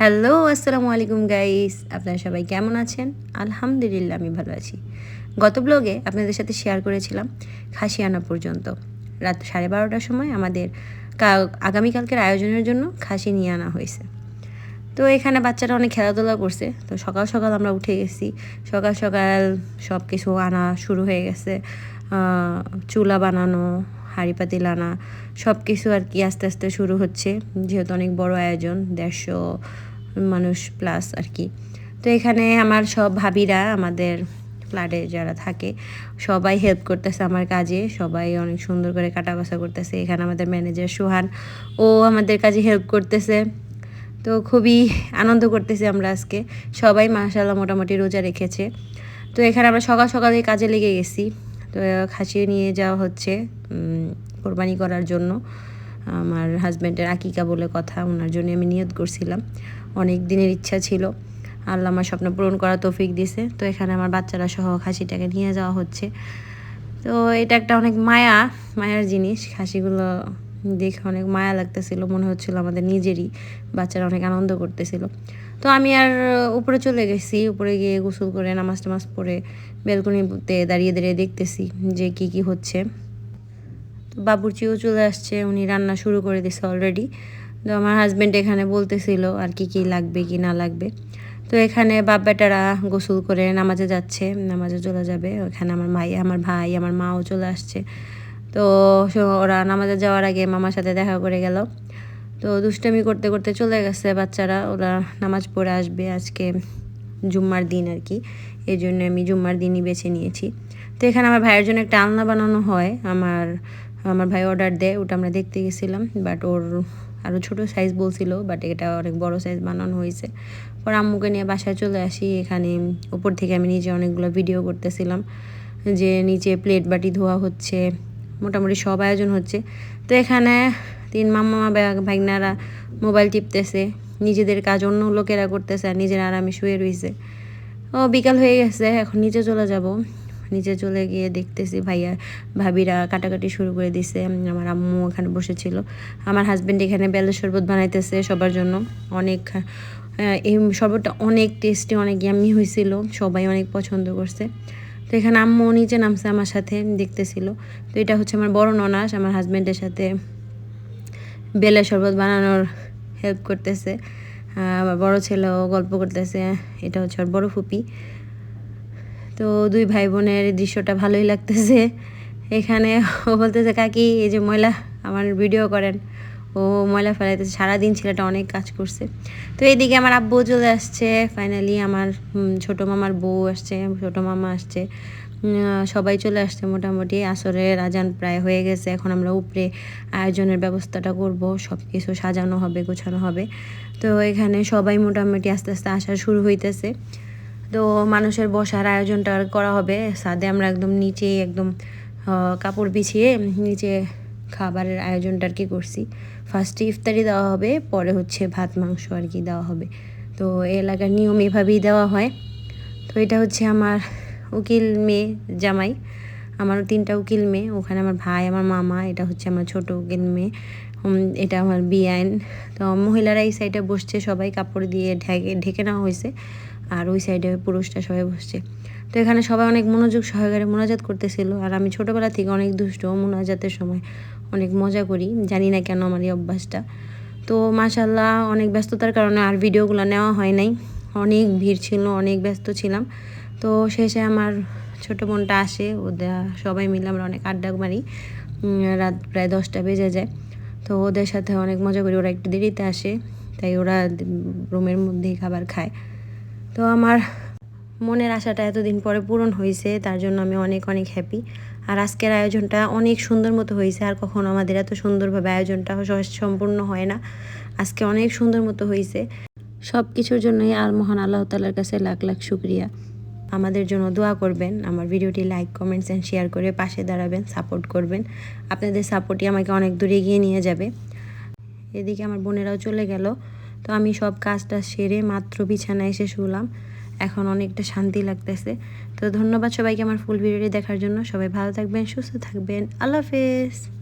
Hello, আসসালামু আলাইকুম guys. আপনারা সবাই কেমন আছেন? আলহামদুলিল্লাহ আমি ভালো আছি। গত ব্লগে আপনাদের সাথে শেয়ার করেছিলাম খাসি আনা পর্যন্ত। রাত 12:30টার সময় আমাদের আগামীকালকের আয়োজনের জন্য খাসি নিয়ে আনা হয়েছে। তো এখানে বাচ্চারা অনেক খেলাধুলা করছে। তো সকাল সকাল আমরা উঠে গেছি। সকাল সকাল সব কিছু আনা শুরু হয়ে গেছে। চুলা বানানো, হাঁড়ি পাতিল আনা, সব কিছু আর কি আস্তে আস্তে শুরু হচ্ছে, যেহেতু অনেক বড় আয়োজন, 150 মানুষ প্লাস আর কি। তো এখানে আমার সব ভাবিরা, আমাদের ফ্ল্যাটে যারা থাকে সবাই হেল্প করতেছে আমার কাজে। সবাই অনেক সুন্দর করে কাটা বাছা করতেছে। এখানে আমাদের ম্যানেজার সোহান, ও আমাদের কাজে হেল্প করতেছে। তো খুবই আনন্দ করতেছি আমরা আজকে। সবাই মাশাআল্লাহ মোটামুটি রোজা রেখেছে। তো এখানে আমরা সকাল সকালে কাজে লেগে গেছি। তো খাসি নিয়ে যাওয়া হচ্ছে কোরবানি করার জন্য। আমার হাজব্যান্ডের আকিকা বলে কথা, ওনার জন্য আমি নিয়ত করছিলাম। অনেক দিনের ইচ্ছা ছিল, আল্লাহ আমার স্বপ্ন পূরণ করার তৌফিক দিছে। তো এখানে আমার বাচ্চারা সহ খাসিটাকে নিয়ে যাওয়া হচ্ছে। তো এটা একটা অনেক মায়ার জিনিস। খাসিগুলো দেখে অনেক মায়া লাগতেছিল, মনে হচ্ছিল আমাদের নিজেরই। বাচ্চারা অনেক আনন্দ করতেছিল। তো আমি আর উপরে চলে গেছি। উপরে গিয়ে গোসল করে নামাজ টামাজ পড়ে বেলকনিতে দাঁড়িয়ে দাঁড়িয়ে দেখতেছি যে কি হচ্ছে। তো বাবুর্চিও চলে আসছে, উনি রান্না শুরু করে দিছে অলরেডি। তো আমার হাজব্যান্ড এখানে বলতেছিল আর কি লাগবে কি না লাগবে। তো এখানে বাপ বেটারা গোসল করে নামাজে যাচ্ছে, নামাজে চলে যাবে। ওখানে আমার ভাই আমার মাও চলে আসছে। তো ওরা নামাজে যাওয়ার আগে মামার সাথে দেখা করে গেল। তো দুষ্টামি করতে করতে চলে গেছে বাচ্চারা। ওরা নামাজ পড়ে আসবে, আজকে জুম্মার দিন আর কি, এই জন্য আমি জুম্মার দিনই বেছে নিয়েছি। তো এখানে আমার ভাইয়ের জন্য একটা আলনা বানানো হয়, আমার ভাই অর্ডার দেয়, ওটা আমরা দেখতে গেছিলাম। বাট ওর আরও ছোটো সাইজ বলছিল, বাট এটা অনেক বড় সাইজ বানানো হয়েছে। পর আম্মুকে নিয়ে বাসায় চলে আসি। এখানে উপর থেকে আমি নিজে অনেকগুলো ভিডিও করতেছিলাম, যে নিচে প্লেট বাটি ধোয়া হচ্ছে, মোটামুটি সব আয়োজন হচ্ছে। তো এখানে 3 মামা ভাগনারা মোবাইল টিপতেছে, নিজেদের কাজ অন্য লোকেরা করতেছে আর নিজেরা আরামে শুয়ে রয়েছে। বিকাল হয়ে গেছে, এখন নিচে চলে যাব। নিচে চলে গিয়ে দেখতেছি ভাবিরা কাটাকাটি শুরু করে দিছে। আমার আম্মু এখানে বসেছিল, আমার হাজব্যান্ড এখানে বেলের শরবত বানাইতেছে সবার জন্য। এই শরবতটা অনেক টেস্টি, অনেক ইয়াম্মি হয়েছিল, সবাই অনেক পছন্দ করছে। তো এখানে আম্মু নিচে নামছে আমার সাথে দেখতেছিল। তো এটা হচ্ছে আমার বড় ননাস, আমার হাজব্যান্ডের সাথে বেলের শরবত বানানোর হেল্প করতেছে। আমার বড় ছেলেও গল্প করতেছে, এটা হচ্ছে ওর বড় ফুপি। তো 2 ভাই বোনের দৃশ্যটা ভালোই লাগতেছে। এখানে ও বলতেছে, কাকি এই যে ময়লা, আমার ভিডিও করেন। ও ময়লা ফেলাইতেছে, সারাদিন ছেলেটা অনেক কাজ করছে। তো এইদিকে আমার আব্বু চলে আসছে ফাইনালি, আমার ছোটো মামার বউ আসছে, ছোটো মামা আসছে, সবাই চলে আসছে। মোটামুটি আসরের আজান প্রায় হয়ে গেছে। এখন আমরা উপরে আয়োজনের ব্যবস্থাটা করব, সব কিছু সাজানো হবে, গোছানো হবে। তো এখানে সবাই মোটামুটি আস্তে আস্তে আসা শুরু হইতেছে। তো মানুষের বসার আয়োজনটা করা হবে ছাদে। আমরা একদম নিচে একদম কাপড় বিছিয়ে নিচে খাবারের আয়োজনটা আর কি করছি। ফার্স্টে ইফতারি দেওয়া হবে, পরে হচ্ছে ভাত মাংস আর কি দেওয়া হবে। তো এলাকার নিয়ম এভাবেই দেওয়া হয়। তো এটা হচ্ছে আমার উকিল মেয়ে জামাই, আমারও 3টা উকিল মেয়ে। ওখানে আমার ভাই, আমার মামা, এটা হচ্ছে আমার ছোট উকিল মেয়ে, এটা আমার বিআইন। তো মহিলারা এই সাইডে বসছে, সবাই কাপড় দিয়ে ঢেকে নেওয়া হয়েছে, আর ওই সাইডে পুরুষটা সবাই বসছে। তো এখানে সবাই অনেক মনোযোগ সহকারে মোনাজাত করতেছিল। আর আমি ছোটোবেলা থেকে অনেক দুষ্ট, মোনাজাতের সময় অনেক মজা করি, জানি না কেন আমার এই অভ্যাসটা। তো মাশাল্লাহ অনেক ব্যস্ততার কারণে আর ভিডিওগুলো নেওয়া হয় নাই, অনেক ভিড় ছিল, অনেক ব্যস্ত ছিলাম। তো শেষে আমার ছোটো বোনটা আসে, ওদের সবাই মিলে আমরা অনেক আড্ডা মারি, রাত প্রায় 10টা বেজে যায়। তো ওদের সাথে অনেক মজা করি, ওরা একটু দেরিতে আসে, তাই ওরা রুমের মধ্যেই খাবার খায়। তো আমার মনের আশাটা এতদিন পরে পূরণ হয়েছে, তার জন্য আমি অনেক অনেক হ্যাপি। আর আজকের আয়োজনটা অনেক সুন্দর মতো হয়েছে, আর কখনো আমাদের এত সুন্দরভাবে আয়োজনটা সম্পূর্ণ হয় না। আজকে অনেক সুন্দর মতো হয়েছে। সব কিছুর জন্যই আর মহান আল্লাহ তাআলার কাছে লাখ লাখ শুকরিয়া। আমাদের জন্য দোয়া করবেন, আমার ভিডিওটি লাইক, কমেন্টস অ্যান্ড শেয়ার করে পাশে দাঁড়াবেন, সাপোর্ট করবেন। আপনাদের সাপোর্টই আমাকে অনেক দূরে এগিয়ে নিয়ে যাবে। এদিকে আমার বোনেরাও চলে গেল। তো আমি সব কাজটা সেরে মাত্র বিছানায় এসে শুলাম, এখন অনেকটা শান্তি লাগতেছে। তো ধন্যবাদ সবাইকে আমার ফুল ভিডিওটি দেখার জন্য। সবাই ভালো থাকবেন, সুস্থ থাকবেন, আল্লাহ হাফেজ।